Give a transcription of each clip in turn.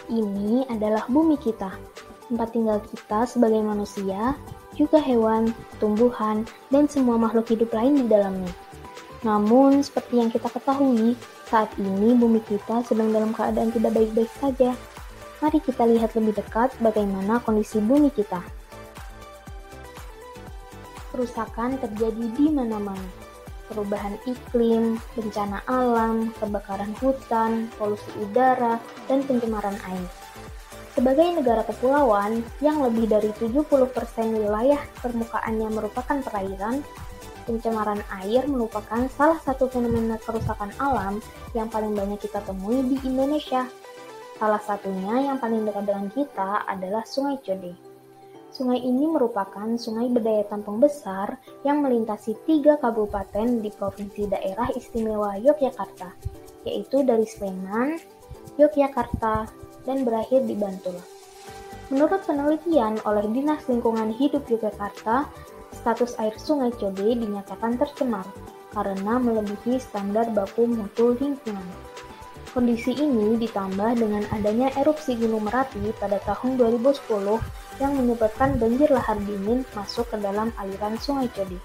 Ini adalah bumi kita, tempat tinggal kita sebagai manusia, juga hewan, tumbuhan, dan semua makhluk hidup lain di dalamnya. Namun, seperti yang kita ketahui, saat ini bumi kita sedang dalam keadaan tidak baik-baik saja. Mari kita lihat lebih dekat bagaimana kondisi bumi kita. Kerusakan terjadi di mana-mana. Perubahan iklim, bencana alam, kebakaran hutan, polusi udara, dan pencemaran air. Sebagai negara kepulauan yang lebih dari 70% wilayah permukaannya merupakan perairan, pencemaran air merupakan salah satu fenomena kerusakan alam yang paling banyak kita temui di Indonesia. Salah satunya yang paling dekat dengan kita adalah Sungai Code. Sungai ini merupakan sungai berdaya tampung besar yang melintasi 3 kabupaten di Provinsi Daerah Istimewa Yogyakarta, yaitu dari Sleman, Yogyakarta, dan berakhir di Bantul. Menurut penelitian oleh Dinas Lingkungan Hidup Yogyakarta, status air Sungai Code dinyatakan tercemar karena melebihi standar baku mutu lingkungan. Kondisi ini ditambah dengan adanya erupsi Gunung Merapi pada tahun 2010 yang menyebabkan banjir lahar dingin masuk ke dalam aliran Sungai Code.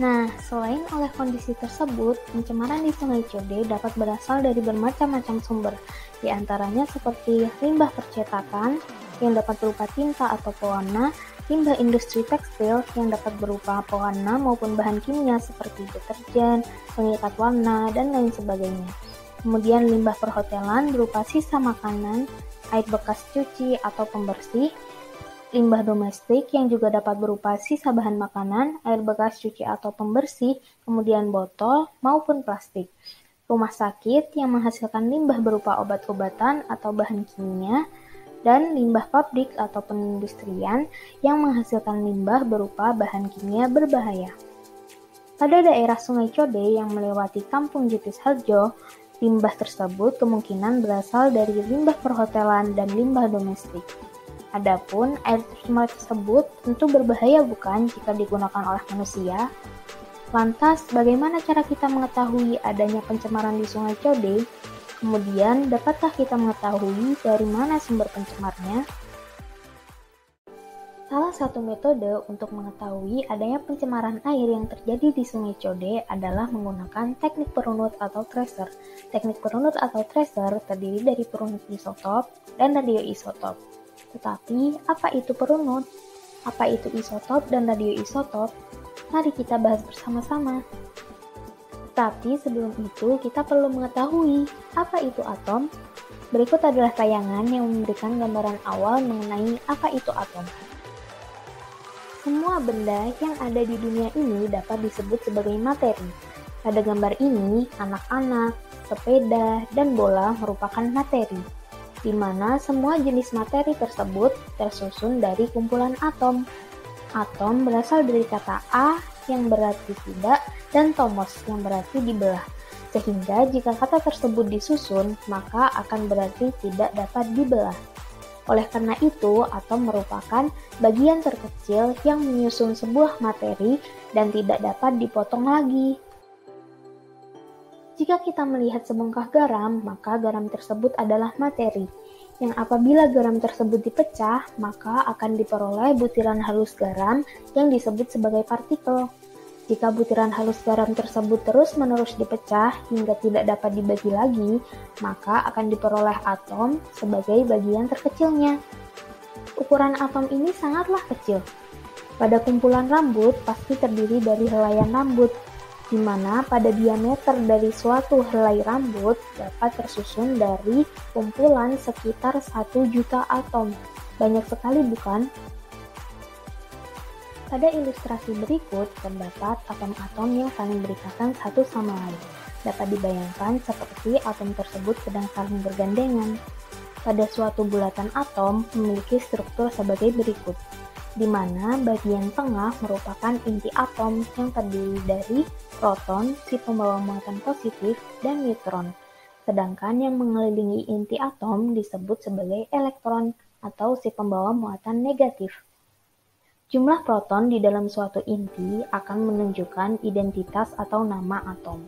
Nah, selain oleh kondisi tersebut, pencemaran di Sungai Code dapat berasal dari bermacam-macam sumber, di antaranya seperti limbah percetakan yang dapat berupa tinta atau pewarna, limbah industri tekstil yang dapat berupa pewarna maupun bahan kimia seperti deterjen, pengikat warna, dan lain sebagainya. Kemudian limbah perhotelan berupa sisa makanan, air bekas cuci atau pembersih, limbah domestik yang juga dapat berupa sisa bahan makanan, air bekas cuci atau pembersih, kemudian botol maupun plastik. Rumah sakit yang menghasilkan limbah berupa obat-obatan atau bahan kimia, dan limbah pabrik atau perindustrian yang menghasilkan limbah berupa bahan kimia berbahaya. Pada daerah Sungai Code yang melewati Kampung Jetis Harjo, limbah tersebut kemungkinan berasal dari limbah perhotelan dan limbah domestik. Adapun air tercemar tersebut tentu berbahaya bukan jika digunakan oleh manusia? Lantas, bagaimana cara kita mengetahui adanya pencemaran di Sungai Code? Kemudian, dapatkah kita mengetahui dari mana sumber pencemarnya? Salah satu metode untuk mengetahui adanya pencemaran air yang terjadi di Sungai Code adalah menggunakan teknik perunut atau tracer. Teknik perunut atau tracer terdiri dari perunut isotop dan radioisotop. Tetapi, apa itu perunut? Apa itu isotop dan radioisotop? Mari kita bahas bersama-sama. Tapi sebelum itu, kita perlu mengetahui apa itu atom. Berikut adalah tayangan yang memberikan gambaran awal mengenai apa itu atom. Semua benda yang ada di dunia ini dapat disebut sebagai materi. Pada gambar ini, anak-anak, sepeda, dan bola merupakan materi, di mana semua jenis materi tersebut tersusun dari kumpulan atom. Atom berasal dari kata A yang berarti tidak dan tomos yang berarti dibelah. Sehingga jika kata tersebut disusun, maka akan berarti tidak dapat dibelah. Oleh karena itu, atom merupakan bagian terkecil yang menyusun sebuah materi dan tidak dapat dipotong lagi. Jika kita melihat sebongkah garam, maka garam tersebut adalah materi, yang apabila garam tersebut dipecah, maka akan diperoleh butiran halus garam yang disebut sebagai partikel. Jika butiran halus garam tersebut terus-menerus dipecah hingga tidak dapat dibagi lagi, maka akan diperoleh atom sebagai bagian terkecilnya. Ukuran atom ini sangatlah kecil. Pada kumpulan rambut pasti terdiri dari helaian rambut, di mana pada diameter dari suatu helai rambut dapat tersusun dari kumpulan sekitar 1 juta atom. Banyak sekali bukan? Pada ilustrasi berikut terdapat atom-atom yang saling berikatan satu sama lain. Dapat dibayangkan seperti atom tersebut sedang saling bergandengan. Pada suatu bulatan atom memiliki struktur sebagai berikut, di mana bagian tengah merupakan inti atom yang terdiri dari proton, si pembawa muatan positif, dan neutron. Sedangkan yang mengelilingi inti atom disebut sebagai elektron atau si pembawa muatan negatif. Jumlah proton di dalam suatu inti akan menunjukkan identitas atau nama atom.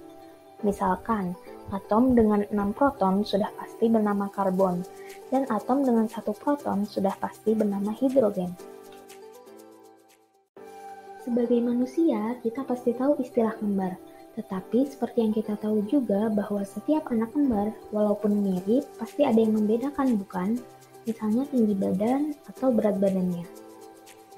Misalkan, atom dengan 6 proton sudah pasti bernama karbon, dan atom dengan 1 proton sudah pasti bernama hidrogen. Sebagai manusia, kita pasti tahu istilah kembar. Tetapi seperti yang kita tahu juga bahwa setiap anak kembar, walaupun mirip, pasti ada yang membedakan, bukan? Misalnya tinggi badan atau berat badannya.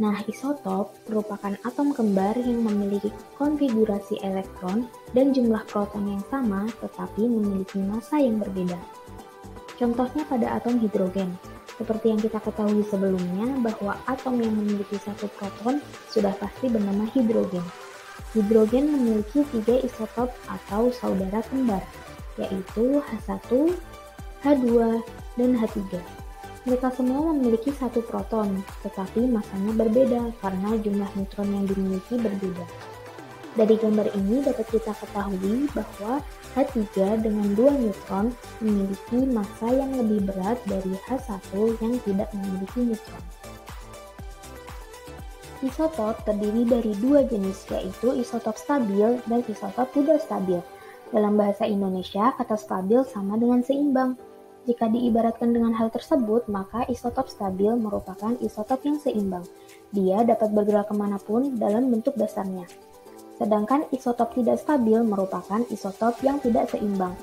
Nah, isotop merupakan atom kembar yang memiliki konfigurasi elektron dan jumlah proton yang sama, tetapi memiliki massa yang berbeda. Contohnya pada atom hidrogen. Seperti yang kita ketahui sebelumnya bahwa atom yang memiliki 1 proton sudah pasti bernama hidrogen. Hidrogen memiliki 3 isotop atau saudara kembar, yaitu H1, H2, dan H3. Mereka semua memiliki 1 proton, tetapi massanya berbeda karena jumlah neutron yang dimiliki berbeda. Dari gambar ini dapat kita ketahui bahwa H3 dengan 2 neutron memiliki massa yang lebih berat dari H1 yang tidak memiliki neutron. Isotop terdiri dari 2 jenis, yaitu isotop stabil dan isotop tidak stabil. Dalam bahasa Indonesia, kata stabil sama dengan seimbang. Jika diibaratkan dengan hal tersebut, maka isotop stabil merupakan isotop yang seimbang. Dia dapat bergerak kemanapun dalam bentuk dasarnya. Sedangkan isotop tidak stabil merupakan isotop yang tidak seimbang.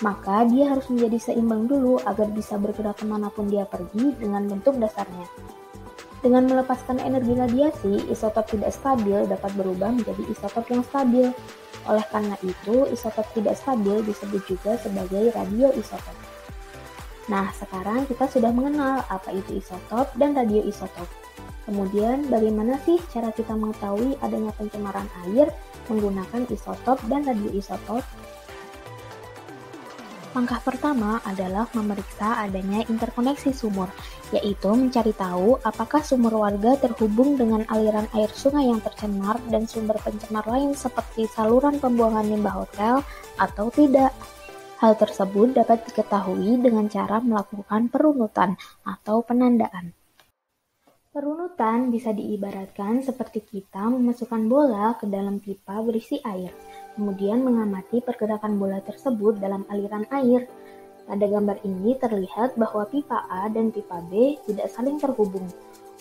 Maka dia harus menjadi seimbang dulu agar bisa bergerak kemanapun dia pergi dengan bentuk dasarnya. Dengan melepaskan energi radiasi, isotop tidak stabil dapat berubah menjadi isotop yang stabil. Oleh karena itu, isotop tidak stabil disebut juga sebagai radioisotop. Nah, sekarang kita sudah mengenal apa itu isotop dan radioisotop. Kemudian, bagaimana sih cara kita mengetahui adanya pencemaran air menggunakan isotop dan radioisotop? Langkah pertama adalah memeriksa adanya interkoneksi sumur, yaitu mencari tahu apakah sumur warga terhubung dengan aliran air sungai yang tercemar dan sumber pencemar lain seperti saluran pembuangan limbah hotel atau tidak. Hal tersebut dapat diketahui dengan cara melakukan perunutan atau penandaan. Perunutan bisa diibaratkan seperti kita memasukkan bola ke dalam pipa berisi air, kemudian mengamati pergerakan bola tersebut dalam aliran air. Pada gambar ini terlihat bahwa pipa A dan pipa B tidak saling terhubung.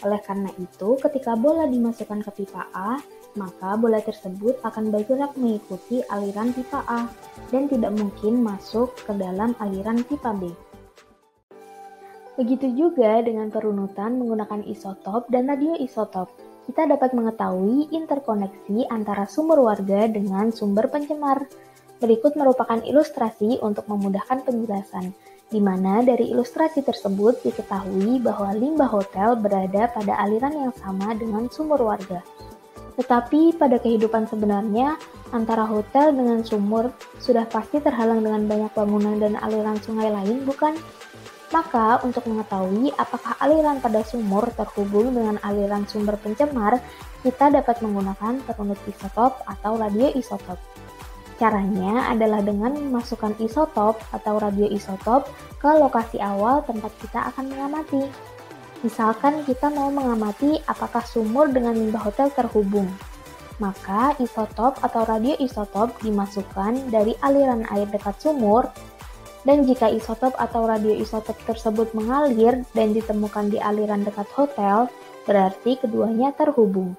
Oleh karena itu, ketika bola dimasukkan ke pipa A, maka bola tersebut akan bergerak mengikuti aliran pipa A dan tidak mungkin masuk ke dalam aliran pipa B. Begitu juga dengan perunutan menggunakan isotop dan radioisotop. Kita dapat mengetahui interkoneksi antara sumber warga dengan sumber pencemar. Berikut merupakan ilustrasi untuk memudahkan penjelasan, di mana dari ilustrasi tersebut diketahui bahwa limbah hotel berada pada aliran yang sama dengan sumur warga. Tetapi pada kehidupan sebenarnya, antara hotel dengan sumur sudah pasti terhalang dengan banyak bangunan dan aliran sungai lain, bukan? Maka, untuk mengetahui apakah aliran pada sumur terhubung dengan aliran sumber pencemar, kita dapat menggunakan perunut isotop atau radioisotop. Caranya adalah dengan memasukkan isotop atau radioisotop ke lokasi awal tempat kita akan mengamati. Misalkan kita mau mengamati apakah sumur dengan limbah hotel terhubung. Maka isotop atau radioisotop dimasukkan dari aliran air dekat sumur. Dan jika isotop atau radioisotop tersebut mengalir dan ditemukan di aliran dekat hotel, berarti keduanya terhubung.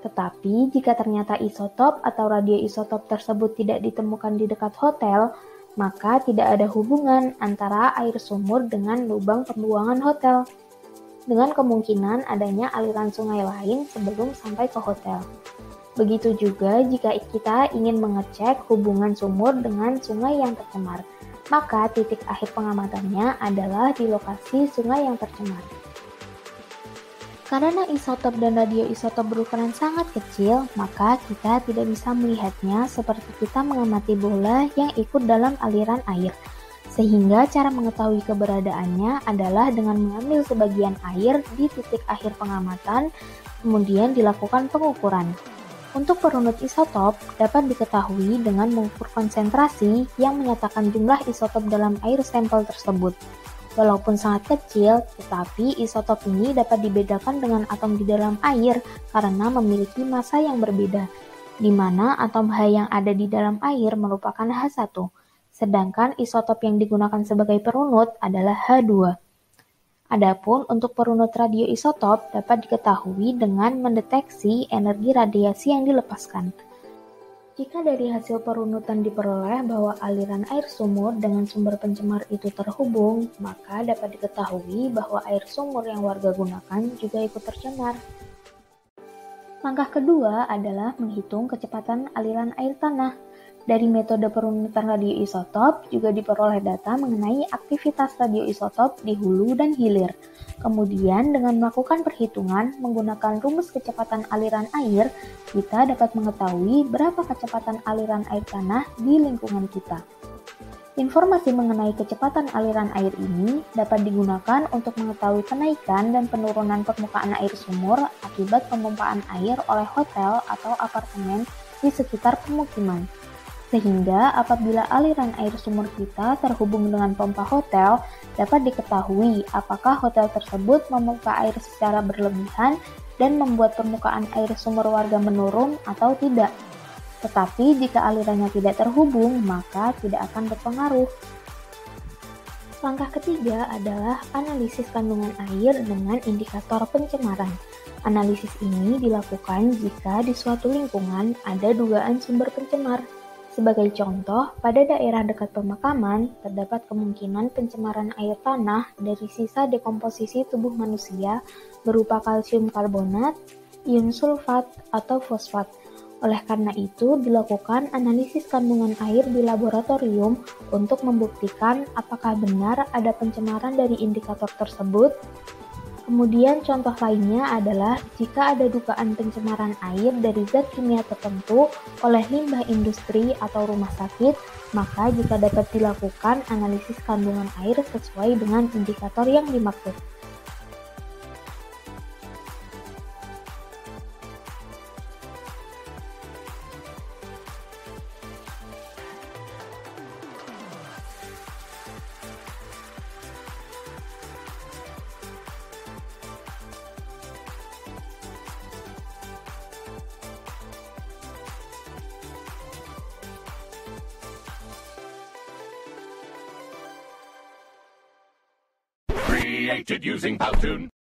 Tetapi jika ternyata isotop atau radioisotop tersebut tidak ditemukan di dekat hotel, maka tidak ada hubungan antara air sumur dengan lubang pembuangan hotel, dengan kemungkinan adanya aliran sungai lain sebelum sampai ke hotel. Begitu juga jika kita ingin mengecek hubungan sumur dengan sungai yang tercemar, maka titik akhir pengamatannya adalah di lokasi sungai yang tercemar. Karena isotop dan radioisotop berukuran sangat kecil, maka kita tidak bisa melihatnya seperti kita mengamati bola yang ikut dalam aliran air. Sehingga cara mengetahui keberadaannya adalah dengan mengambil sebagian air di titik akhir pengamatan, kemudian dilakukan pengukuran. Untuk perunut isotop dapat diketahui dengan mengukur konsentrasi yang menyatakan jumlah isotop dalam air sampel tersebut. Walaupun sangat kecil, tetapi isotop ini dapat dibedakan dengan atom di dalam air karena memiliki massa yang berbeda. di mana atom H yang ada di dalam air merupakan H1, sedangkan isotop yang digunakan sebagai perunut adalah H2. Adapun untuk perunut radioisotop dapat diketahui dengan mendeteksi energi radiasi yang dilepaskan. Jika dari hasil perunutan diperoleh bahwa aliran air sumur dengan sumber pencemar itu terhubung, maka dapat diketahui bahwa air sumur yang warga gunakan juga ikut tercemar. Langkah kedua adalah menghitung kecepatan aliran air tanah. Dari metode perunutan radioisotop juga diperoleh data mengenai aktivitas radioisotop di hulu dan hilir. Kemudian dengan melakukan perhitungan menggunakan rumus kecepatan aliran air, kita dapat mengetahui berapa kecepatan aliran air tanah di lingkungan kita. Informasi mengenai kecepatan aliran air ini dapat digunakan untuk mengetahui kenaikan dan penurunan permukaan air sumur akibat pemompaan air oleh hotel atau apartemen di sekitar pemukiman. Sehingga apabila aliran air sumur kita terhubung dengan pompa hotel, dapat diketahui apakah hotel tersebut memompa air secara berlebihan dan membuat permukaan air sumur warga menurun atau tidak. Tetapi jika alirannya tidak terhubung, maka tidak akan berpengaruh. Langkah ketiga adalah analisis kandungan air dengan indikator pencemaran. Analisis ini dilakukan jika di suatu lingkungan ada dugaan sumber pencemar. Sebagai contoh, pada daerah dekat pemakaman, terdapat kemungkinan pencemaran air tanah dari sisa dekomposisi tubuh manusia berupa kalsium karbonat, ion sulfat, atau fosfat. Oleh karena itu, dilakukan analisis kandungan air di laboratorium untuk membuktikan apakah benar ada pencemaran dari indikator tersebut. Kemudian contoh lainnya adalah jika ada dugaan pencemaran air dari zat kimia tertentu oleh limbah industri atau rumah sakit, maka jika dapat dilakukan analisis kandungan air sesuai dengan indikator yang dimaksud. Created using Powtoon.